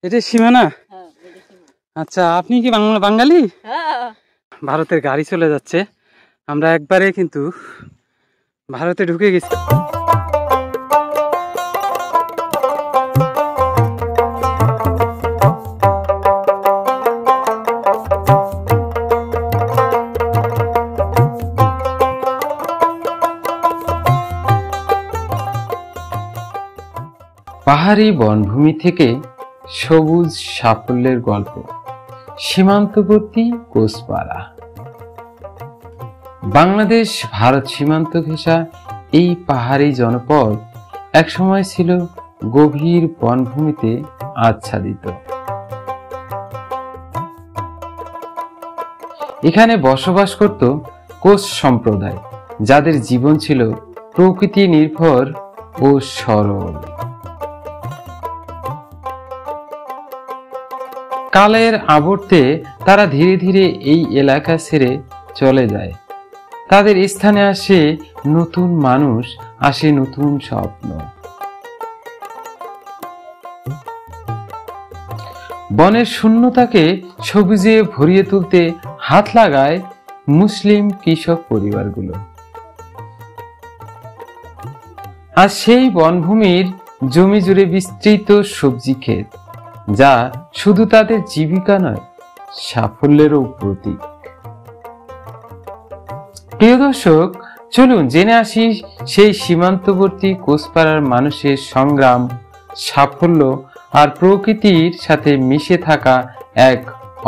এটা সীমানা? আচ্ছা, আপনি কি বাঙালি? ভারতের গাড়ি চলে যাচ্ছে, আমরা একবারে কিন্তু ভারতে ঢুকে গেছি। পাহাড়ি বনভূমি থেকে সবুজ সাফল্যের গল্প, সীমান্তবর্তী কোচপাড়া। বাংলাদেশ ভারত সীমান্ত ঘেঁষা এই পাহাড়ি জনপদ একসময় ছিল গভীর বনভূমিতে আচ্ছাদিত। এখানে বসবাস করত কোচ সম্প্রদায়, যাদের জীবন ছিল প্রকৃতি নির্ভর ও সরল। কালের আবর্তে তারা ধীরে ধীরে এই এলাকা ছেড়ে চলে যায়। তাদের স্থানে আসে নতুন মানুষ, আসে নতুন স্বপ্ন। বনের শূন্যতাকে সবুজে ভরিয়ে তুলতে হাত লাগায় মুসলিম কৃষক পরিবারগুলো। আর সেই বনভূমির জমি জুড়ে বিস্তৃত সবজি ক্ষেত, যা শুধু তাদের জীবিকা নয়, সাফল্যেরও প্রতীক। প্রিয় দর্শক, চলুন জেনে আসি সেই সীমান্তবর্তী কোচপাড়ার মানুষের সংগ্রাম, সাফল্য আর প্রকৃতির সাথে মিশে থাকা এক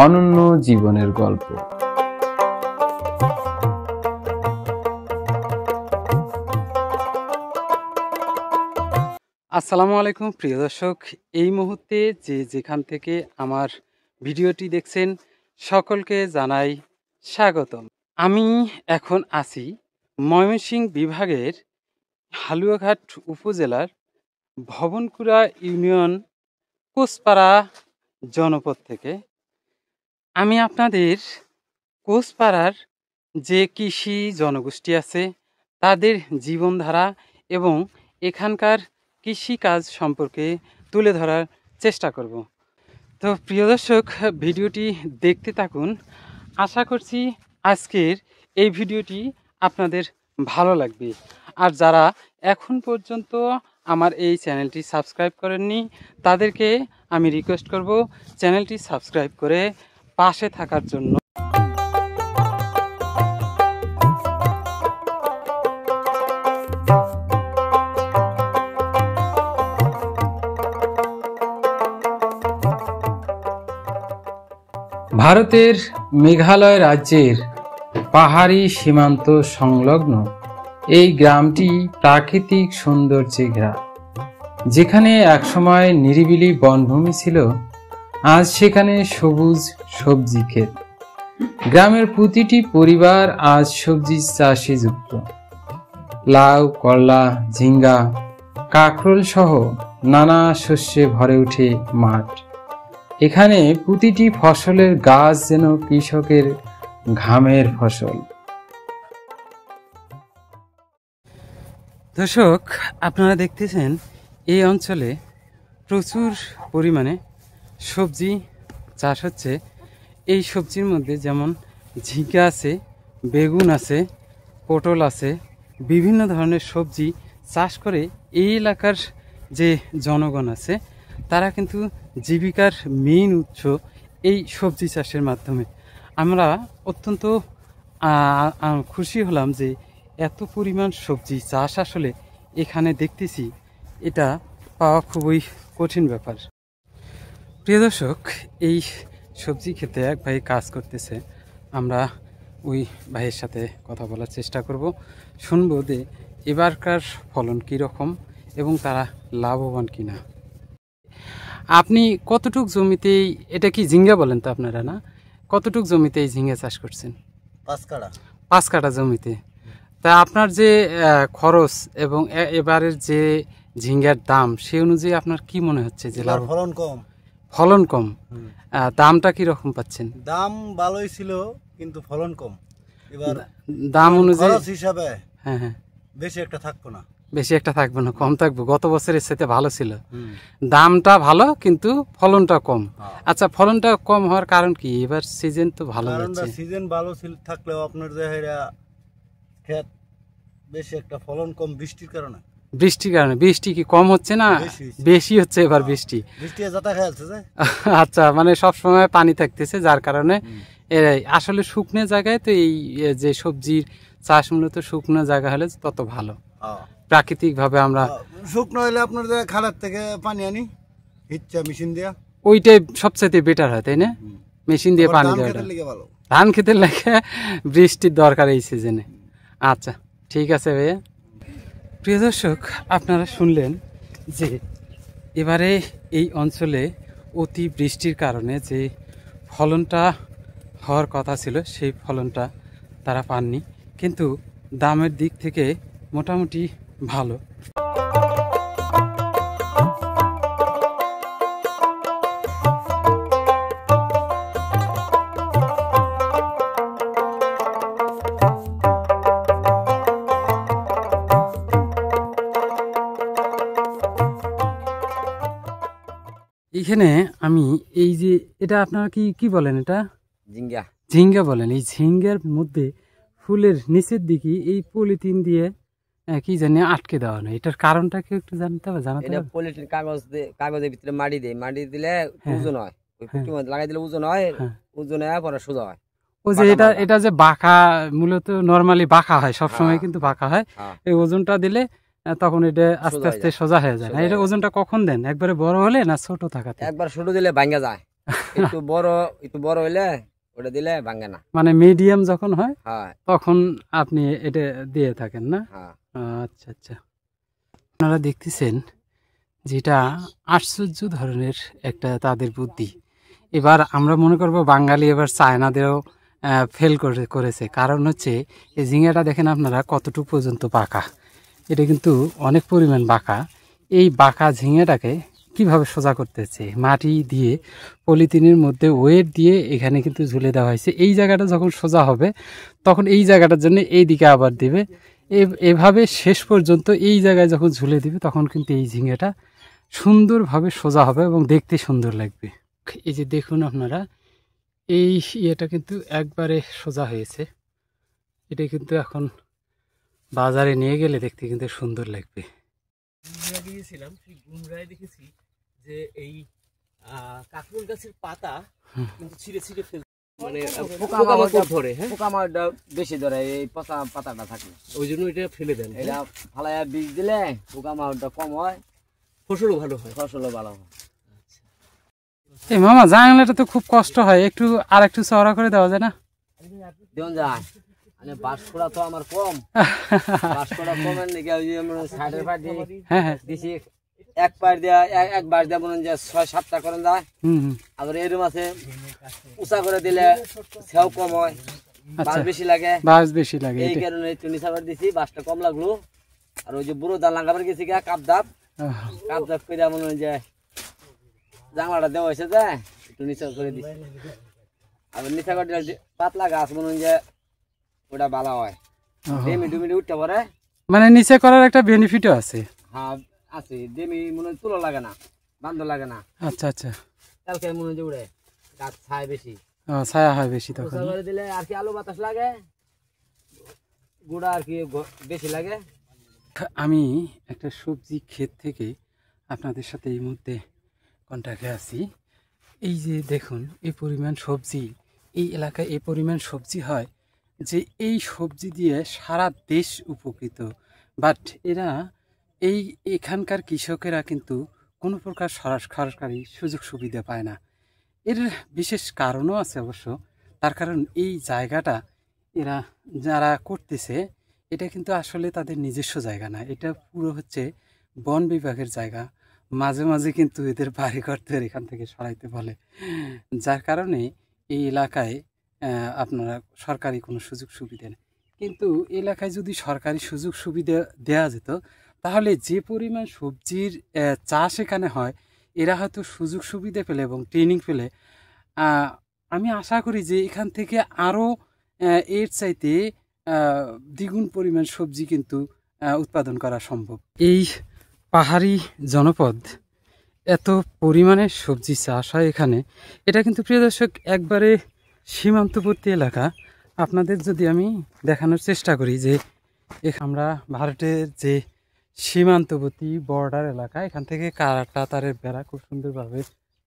অনন্য জীবনের গল্প। আসসালামু আলাইকুম প্রিয় দর্শক, এই মুহূর্তে যে যেখান থেকে আমার ভিডিওটি দেখছেন সকলকে জানাই স্বাগতম। আমি এখন আছি ময়মনসিংহ বিভাগের হালুয়াঘাট উপজেলার ভবনকুড়া ইউনিয়ন কোচপাড়া জনপদ থেকে। আমি আপনাদের কোচপাড়ার যে কৃষি জনগোষ্ঠী আছে তাদের জীবনধারা এবং এখানকার কৃষিকাজ সম্পর্কে তুলে ধরার চেষ্টা করব। তো প্রিয় দর্শক, ভিডিওটি দেখতে থাকুন। আশা করছি আজকের এই ভিডিওটি আপনাদের ভালো লাগবে। আর যারা এখন পর্যন্ত আমার এই চ্যানেলটি সাবস্ক্রাইব করেননি তাদেরকে আমি রিকোয়েস্ট করব চ্যানেলটি সাবস্ক্রাইব করে পাশে থাকার জন্য। ভারতের মেঘালয় রাজ্যের পাহাড়ি সীমান্ত সংলগ্ন এই গ্রামটি প্রাকৃতিক সৌন্দর্যে ঘেরা। যেখানে একসময় নিরিবিলি বনভূমি ছিল, আজ সেখানে সবুজ সবজি ক্ষেত। গ্রামের প্রতিটি পরিবার আজ সবজি চাষে যুক্ত। লাউ, করলা, ঝিঙ্গা, কাঁকরোল সহ নানা শস্যে ভরে ওঠে মাঠ। এখানে প্রতিটি ফসলের গাছ যেন কৃষকের ঘামের ফসল। দর্শক, আপনারা দেখতেছেন এই অঞ্চলে প্রচুর পরিমাণে সবজি চাষ হচ্ছে। এই সবজির মধ্যে যেমন ঝিঙ্গা আছে, বেগুন আছে, পটল আছে, বিভিন্ন ধরনের সবজি চাষ করে এই এলাকার যে জনগণ আছে তারা কিন্তু জীবিকার মেইন উৎস এই সবজি চাষের মাধ্যমে। আমরা অত্যন্ত খুশি হলাম যে এত পরিমাণ সবজি চাষ আসলে এখানে দেখতেছি, এটা পাওয়া খুবই কঠিন ব্যাপার। প্রিয় দর্শক, এই সবজি খেতে এক ভাই কাজ করতেছে। আমরা ওই ভাইয়ের সাথে কথা বলার চেষ্টা করব, শুনবো যে এবারকার ফলন কীরকম এবং তারা লাভবান কিনা। আপনি কতটুক জমিতে, এটা কি ঝিঙ্গা বলেন তো আপনারা, না? কতটুক জমিতে এই ঝিঙ্গা চাষ করছেন? 5 কাঠা জমিতে। তা আপনার যে খরচ এবং এবারের যে ঝিঙ্গার দাম, সে অনুযায়ী আপনার কি মনে হচ্ছে যে লাভ? ফলন কম। দামটা কি রকম পাচ্ছেন? দাম ভালোই ছিল কিন্তু ফলন কম। এবার দাম অনুযায়ী হিসাবে হ্যাঁ বেশি একটা থাকতো না। বেশি একটা থাকবে না, কম থাকবে। গত বছরের সাথে ভালো ছিল, দামটা ভালো কিন্তু ফলনটা কম। আচ্ছা, ফলনটা কম হওয়ার কারণ কি? এবার সিজন তো ভালো যাচ্ছে। সিজন ভালো থাকলেও আপনার যে ক্ষেত বেশি একটা ফলন কম বৃষ্টির কারণে। বৃষ্টির কারণে? বৃষ্টি কি কম হচ্ছে না, বেশি হচ্ছে এবার বৃষ্টি? বৃষ্টি যাতা খেয়ালছে যে আচ্ছা, মানে সব সময় পানি থাকতেছে, যার কারণে আসলে শুকনো জায়গায় তো এই যে সবজির চাষ মূলত শুকনো জায়গা হলে তত ভালো। প্রাকৃতিক ভাবে আমরা শুকনো হলে আপনার যে খালের থেকে পানি আনি ইচ্ছা মেশিন দিয়া, ওইটাই সবচেয়ে বেটার হয়, তাই না? মেশিন দিয়ে পানি দেওয়া। ধান খেতে লাগে বৃষ্টির দরকার এই সিজনে। আচ্ছা, ঠিক আছে ভাইয়া। প্রিয় দর্শক, আপনারা শুনলেন যে এবারে এই অঞ্চলে অতি বৃষ্টির কারণে যে ফলনটা হওয়ার কথা ছিল সেই ফলনটা তারা পাননি, কিন্তু দামের দিক থেকে মোটামুটি ভালো। এখানে আমি এই যে এটা আপনারা কি কি বলেন, এটা ঝিঙ্গা, ঝিঙ্গা বলেন। এই ঝিঙ্গার মধ্যে ফুলের নিচের দিকে এই পলিথিন দিয়ে কি জানি আটকে দেওয়া হয়, এটার কারণটা কি একটু জানতে হবে? এটা পলিথিন কাগজের ভিতরে মাটি দেয়, মাটি দিলে ওজন হয়, ওই পুঁটির মধ্যে লাগাই দিলে ওজন হয়, ওজন হয় পরে সোজা হয়। ও যে এটা যে বাঁকা, মূলত নরমালি বাঁকা হয়, সবসময় কিন্তু বাঁকা হয়। এই ওজনটা দিলে তখন এটা আস্তে আস্তে সোজা হয়ে যায়। এটা ওজনটা কখন দেন? একবারে বড় হলে না ছোট থাকাতে? একবার ছোট দিলে ভাঙ্গা যায়, একটু বড় হইলে ওটা দিলে ভাঙ্গে না। মানে মিডিয়াম যখন হয় তখন আপনি এটা দিয়ে থাকেন না? আচ্ছা আচ্ছা। আপনারা দেখতেছেন যেটা আশ্চর্য ধরনের একটা তাদের বুদ্ধি। এবার আমরা মনে করবো বাঙালি এবার চায়নাদেরও ফেল করেছে। কারণ হচ্ছে এই ঝিঙ্গাটা দেখেন আপনারা কতটুকু পর্যন্ত বাঁকা, এটা কিন্তু অনেক পরিমাণ বাঁকা। এই বাঁকা ঝিঙ্গাটাকে কিভাবে সোজা করতেছে? মাটি দিয়ে পলিথিনের মধ্যে ওয়েট দিয়ে এখানে কিন্তু ঝুলে দেওয়া হয়েছে। এই জায়গাটা যখন সোজা হবে তখন এই জায়গাটার জন্য এই দিকে আবার দিবে, এভাবে শেষ পর্যন্ত এই জায়গায় যখন ঝুলে দিবে তখন কিন্তু এই ঝিঙ্গাটা সুন্দরভাবে সোজা হবে এবং দেখতে সুন্দর লাগবে। এই যে দেখুন আপনারা, এই ইয়েটা কিন্তু একবারে সোজা হয়েছে। এটা কিন্তু এখন বাজারে নিয়ে গেলে দেখতে কিন্তু সুন্দর লাগবে। গিয়েছিলাম সেই গুমরায় দেখেছি যে এই কাকরুল গাছের পাতা কিন্তু ছিঁড়ে ছিঁড়ে ফেলছে, মানে পোকামাকড় ধরে। হ্যাঁ, পোকামাকড় বেশি ধরে এই পচা পাতাটা থাকে, ওই জন্য এটা ফেলে দেন। এটা ফালাইয়া বীজ দিলে পোকামাকড়টা কম হয়, ফসলও ভালো হয়। ফসলও ভালো হয়। এই মামা জাংলাটা তো খুব কষ্ট হয়, একটু আর একটু চওড়া করে দেওয়া যায় না? দেওয়া যায়, মানে বাঁশকোড়া তো আমার কম, বাঁশকোড়া কমের নাকি ওই সাইডের পাটি দিছি এক পাশ দেওয়া, এক বাঁশ দেওয়া মনে যে 6-7টা করেন যায়। আবার এরম আছে উঁচা করে দিলে সেও কম হয়, বাঁশ বেশি লাগে, বাঁশ বেশি লাগে, এই কারণে একটু নিচা করে দিছি, বাঁশটা কম লাগলো। আর ওই যে বুড়ো দাল লাগাবার গেছি গা কাপ দাপ করে মনে হয় যে জাংলাটা দেওয়া হয়েছে যে একটু নিচা করে দিছি। আবার নিচা করে দিলে পাতলা গাছ মনে হয় যে ওটা ভালো হয়, ডেমি ডুমি উঠতে পারে, মানে নিচে করার একটা বেনিফিটও আছে। হ্যাঁ আছে, ডেমি মনে হয় তুলো লাগে না, বান্ধ লাগে না। আচ্ছা আচ্ছা, কালকে মনে হয় যে উড়ে গাছ ছায় বেশি, ছায়া হয় বেশি, তখন করে দিলে আর কি আলো বাতাস লাগে, গুঁড়া আর কি বেশি লাগে। আমি একটা সবজি ক্ষেত থেকে আপনাদের সাথে এই মুহূর্তে কন্ট্যাক্টে আছি। এই যে দেখুন এই পরিমাণ সবজি, এই এলাকায় এই পরিমাণ সবজি হয় যে এই সবজি দিয়ে সারা দেশ উপকৃত। বাট এখানকার কৃষকেরা কিন্তু কোনো প্রকার সরকারি সুযোগ সুবিধা পায় না। এর বিশেষ কারণও আছে অবশ্য। তার কারণ এই জায়গাটা এরা যারা করতেছে এটা কিন্তু আসলে তাদের নিজস্ব জায়গা না, এটা পুরো হচ্ছে বন বিভাগের জায়গা। মাঝে মাঝে কিন্তু এদের বাড়িঘর তৈরি এখান থেকে সরাইতে বলে, যার কারণে এই এলাকায় আপনারা সরকারি কোনো সুযোগ সুবিধা নেই। কিন্তু এলাকায় যদি সরকারি সুযোগ সুবিধা দেওয়া যেত তাহলে যে পরিমাণ সবজির চাষ এখানে হয়, এরা হয়তো সুযোগ সুবিধা পেলে এবং ট্রেনিং পেলে আমি আশা করি যে এখান থেকে আরও এর চাইতে দ্বিগুণ পরিমাণ সবজি কিন্তু উৎপাদন করা সম্ভব। এই পাহাড়ি জনপদ এত পরিমাণে সবজি চাষ হয় এখানে, এটা কিন্তু প্রিয় দর্শক একবারে সীমান্তবর্তী এলাকা। আপনাদের যদি আমি দেখানোর চেষ্টা করি যে আমরা ভারতের যে সীমান্তবর্তী বর্ডার এলাকা, এখান থেকে কাটা তারের বেড়া খুব সুন্দরভাবে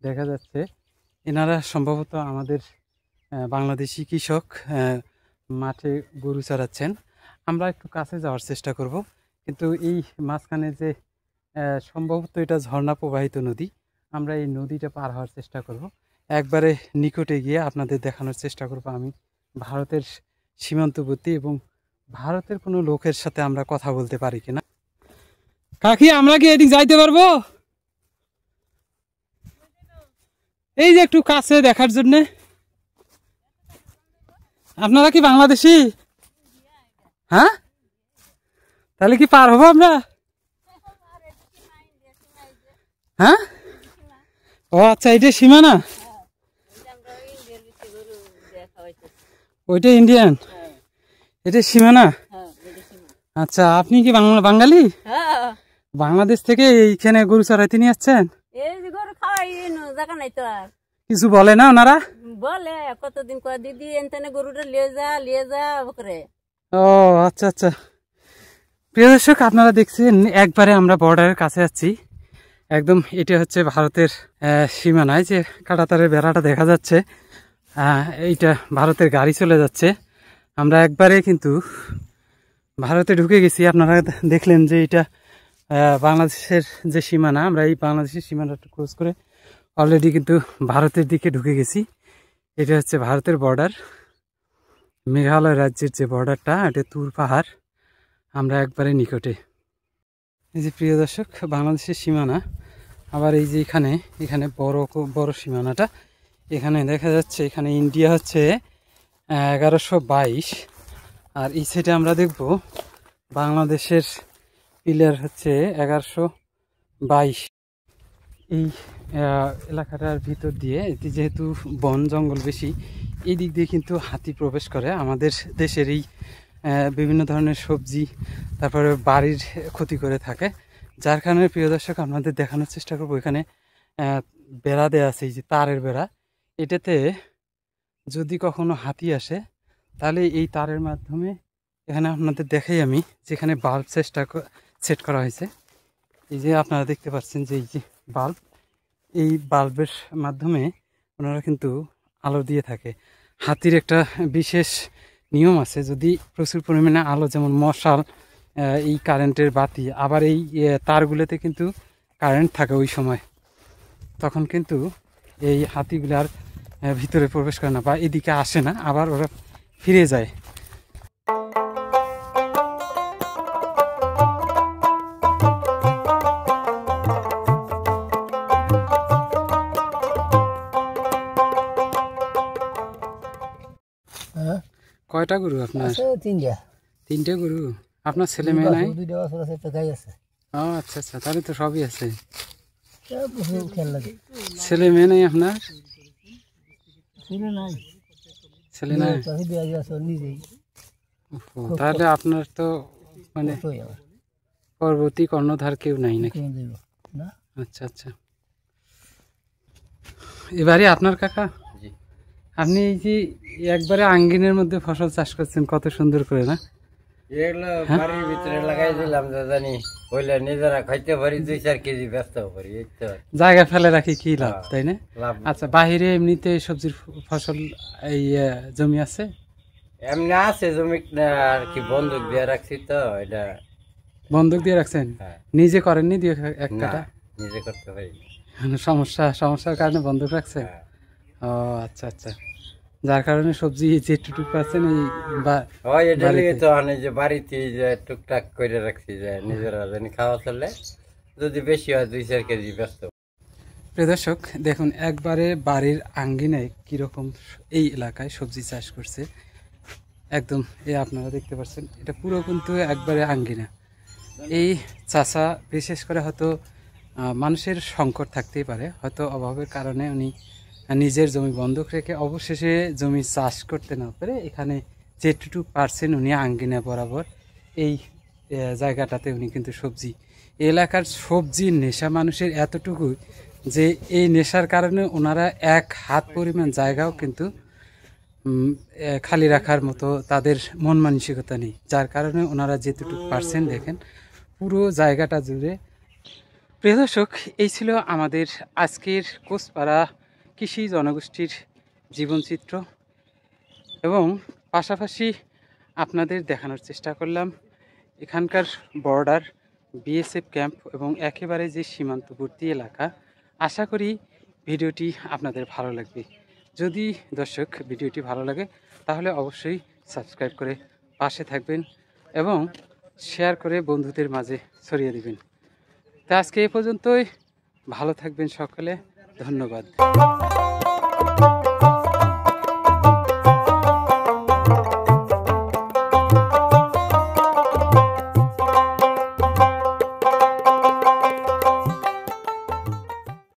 দেখা যাচ্ছে। এনারা সম্ভবত আমাদের বাংলাদেশি কৃষক মাঠে গরু চড়াচ্ছেন। আমরা একটু কাছে যাওয়ার চেষ্টা করব, কিন্তু এই মাঝখানে যে সম্ভবত এটা ঝর্ণা প্রবাহিত নদী, আমরা এই নদীটা পার হওয়ার চেষ্টা করব। একবারে নিকটে গিয়ে আপনাদের দেখানোর চেষ্টা করব আমি ভারতের সীমান্তবর্তী এবং ভারতের কোনো লোকের সাথে আমরা কথা বলতে পারি কিনা। কাকি, আমরা কি এদিক যাইতে পারবো? এই যে একটু কাছে দেখার জন্যে। আপনারা কি বাংলাদেশি? হ্যাঁ, তাহলে কি পার হবো আমরা? হ্যাঁ, ও আচ্ছা, এটা সীমানা, ওইটা ইন্ডিয়ান, এটা সীমানা। আচ্ছা, আপনি কি বাঙালি? বাংলাদেশ থেকে এইখানে গরু চড়াইতে নিয়ে আসছেন? কিছু বলে না ওনারা? বলে কতদিন কয় দিদি এনতেনে গরুটা লিয়ে যা করে। ও আচ্ছা আচ্ছা। প্রিয় দর্শক, আপনারা দেখছেন একবারে আমরা বর্ডারের কাছে আছি। একদম এটা হচ্ছে ভারতের সীমানায় যে কাঁটাতারের বেড়াটা দেখা যাচ্ছে, এইটা ভারতের গাড়ি চলে যাচ্ছে। আমরা একবারে কিন্তু ভারতে ঢুকে গেছি। আপনারা দেখলেন যে এটা বাংলাদেশের যে সীমানা, আমরা এই বাংলাদেশের সীমানাটা ক্রস করে অলরেডি কিন্তু ভারতের দিকে ঢুকে গেছি। এটা হচ্ছে ভারতের বর্ডার, মেঘালয় রাজ্যের যে বর্ডারটা, এটা তুর পাহাড়। আমরা একবারে নিকটে। এই যে প্রিয় দর্শক, বাংলাদেশের সীমানা। আবার এই যে এখানে বড় সীমানাটা এখানে দেখা যাচ্ছে। এখানে ইন্ডিয়া হচ্ছে 1122, আর এই সাইডে আমরা দেখব বাংলাদেশের পিলার হচ্ছে 1122। এই এলাকাটার ভিতর দিয়ে যেহেতু বন জঙ্গল বেশি, এই দিক দিয়ে কিন্তু হাতি প্রবেশ করে আমাদের দেশের এই বিভিন্ন ধরনের সবজি, তারপরে বাড়ির ক্ষতি করে থাকে। যার কারণে প্রিয় দর্শক আপনাদের দেখানোর চেষ্টা করবো, এখানে বেড়া দেওয়া আছে, এই যে তারের বেড়া। এটাতে যদি কখনো হাতি আসে তাহলে এই তারের মাধ্যমে, এখানে আপনাদের দেখাই আমি, যেখানে বাল্ব সেট করা হয়েছে। এই যে আপনারা দেখতে পাচ্ছেন যে এই যে বাল্ব, এই বাল্বের মাধ্যমে ওনারা কিন্তু আলো দিয়ে থাকে। হাতির একটা বিশেষ নিয়ম আছে, যদি প্রচুর পরিমাণে আলো, যেমন মশাল, এই কারেন্টের বাতি, আবার এই তারগুলোতে কিন্তু কারেন্ট থাকে ওই সময়, তখন কিন্তু এই হাতিগুলো আর ভিতরে প্রবেশ করে না বা এদিকে আসে না, আবার ওরা ফিরে যায়। কয়টা গরু আপনার? তিনটে গরু। আপনার ছেলে মেয়ে নাই? ও আচ্ছা আচ্ছা, তাহলে তো সবই আছে। ছেলে মেয়ে নাই আপনার? ছেলে নাই? তাহলে আপনার তো মানে পরবর্তী কর্ণধার কেউ নাই নাকি? আচ্ছা আচ্ছা। এবারে আপনার কাকা, আপনি এই যে একবারে আঙ্গিনের মধ্যে ফসল চাষ করছেন, কত সুন্দর করে না? এগুলো বাড়ির ভিতরে লাগাই দিলাম, জানি হইলে নিজেরা খাইতে পারি, 2-4 কেজি ব্যস্ত পারি। জায়গা ফেলে রাখি কি লাভ, তাই না? আচ্ছা, বাহিরে এমনিতে সবজির ফসল এই জমি আছে? এমনি আছে জমি, আর কি বন্ধক দিয়ে রাখছি তো। এটা বন্ধক দিয়ে রাখছেন? নিজে করেননি? দিয়ে এক কাটা নিজে করতে পারি, সমস্যার কারণে বন্ধক রাখছেন? ও আচ্ছা আচ্ছা, যার কারণে সবজি যেটুকু পাচ্ছেন যে বাড়িতে যে টুকটাক করে রাখছি, যে নিজেরা জানি খাওয়া চলে, যদি বেশি হয় 2-4 কেজি ব্যস্ত। প্রিয় দর্শক, দেখুন একবারে বাড়ির আঙ্গিনায় কিরকম এই এলাকায় সবজি চাষ করছে। একদম আপনারা দেখতে পাচ্ছেন, এটা পুরো কিন্তু একবারে আঙ্গিনা। এই চাষা বিশেষ করে হয়তো মানুষের সংকট থাকতেই পারে, হয়তো অভাবের কারণে উনি নিজের জমি বন্ধক রেখে অবশেষে জমি চাষ করতে না পারে, এখানে যেটুকু পারছেন উনি আঙ্গিনা বরাবর এই জায়গাটাতে উনি কিন্তু সবজি, এলাকার সবজির নেশা মানুষের এতটুকু যে এই নেশার কারণে ওনারা এক হাত পরিমাণ জায়গাও কিন্তু খালি রাখার মতো তাদের মন মানসিকতা নেই, যার কারণে ওনারা যেটুকু পারছেন দেখেন পুরো জায়গাটা জুড়ে। প্রিয় দর্শক, এই ছিল আমাদের আজকের কোচপাড়া কৃষি জনগোষ্ঠীর জীবনচিত্র এবং পাশাপাশি আপনাদের দেখানোর চেষ্টা করলাম এখানকার বর্ডার, বিএসএফ ক্যাম্প এবং একেবারে যে সীমান্তবর্তী এলাকা। আশা করি ভিডিওটি আপনাদের ভালো লাগবে। যদি দর্শক ভিডিওটি ভালো লাগে তাহলে অবশ্যই সাবস্ক্রাইব করে পাশে থাকবেন এবং শেয়ার করে বন্ধুদের মাঝে ছড়িয়ে দিবেন। তা আজকে এ পর্যন্তই, ভালো থাকবেন সকলে, ধন্যবাদ।